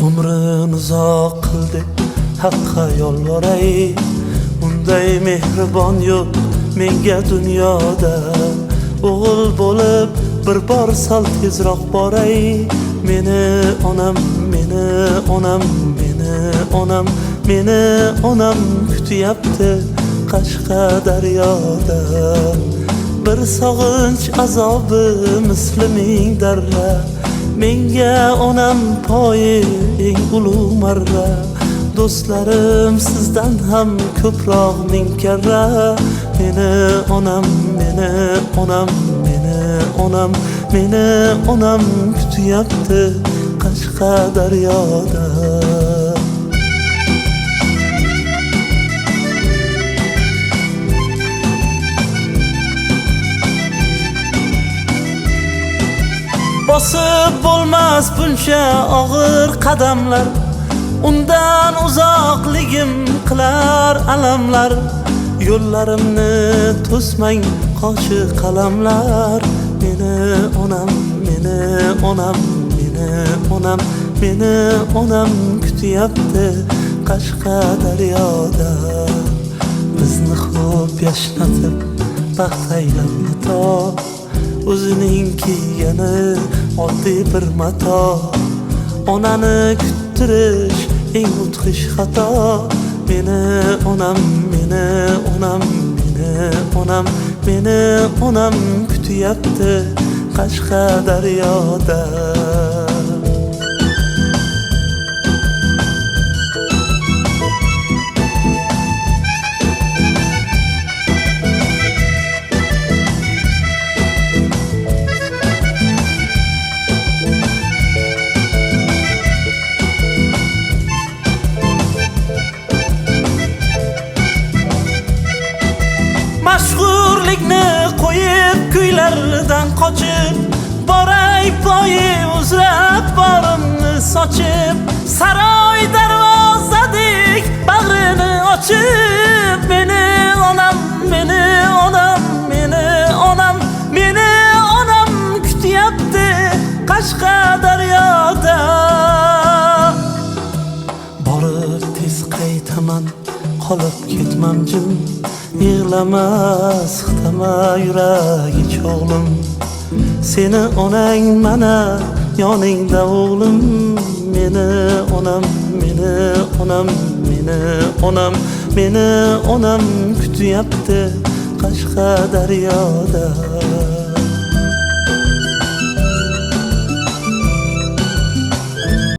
Umrin uzoq qildi haqqa yolvoray, unday mehribon yo'q menga dunyoda. O'g'il bo'lib bir bor sal tezroq boray, meni onam, meni onam, meni onam, meni onam kutyapti Qashqadaryoda. Bir sog'inch azobi misli ming darra, menga onam poyi eng ulug' marra. Do'stlarim sizdan ham ko'proq ming karra, meni onam, meni onam, meni onam, meni onam kutyapti Qashqadaryoda. Bosib bo'lmas buncha og'ir qadamlar, undan uzoqligim qilar alamlar. Yo'llarimni to'smang qoshi qalamlar, meni onam, meni onam, meni onam, meni onam kutyapti Qashqadaryoda. Bizni xo'p yashnatib baxt aylab mato, o'zining kiygani oddiy bir mato. Onani kuttirish eng mudhish xato, meni onam, meni onam, meni onam, meni onam kutyapti Qashqadaryoda. Mashhurlikni qo'yib kuylardan qochib, boray poyi uzra borimni sochib, saroy darvozadek bag'rini ochib, meni onam, meni onam, meni onam, meni onam kutyapti Qashqadaryoda. Borib tez qaytaman, qolib ketmam jim, yig'lama, siqtama yuragich o'g'lim. Seni onang mana yoningda o'g'lim, meni onam, meni onam, meni onam, meni onam kutyapti Qashqadaryoda.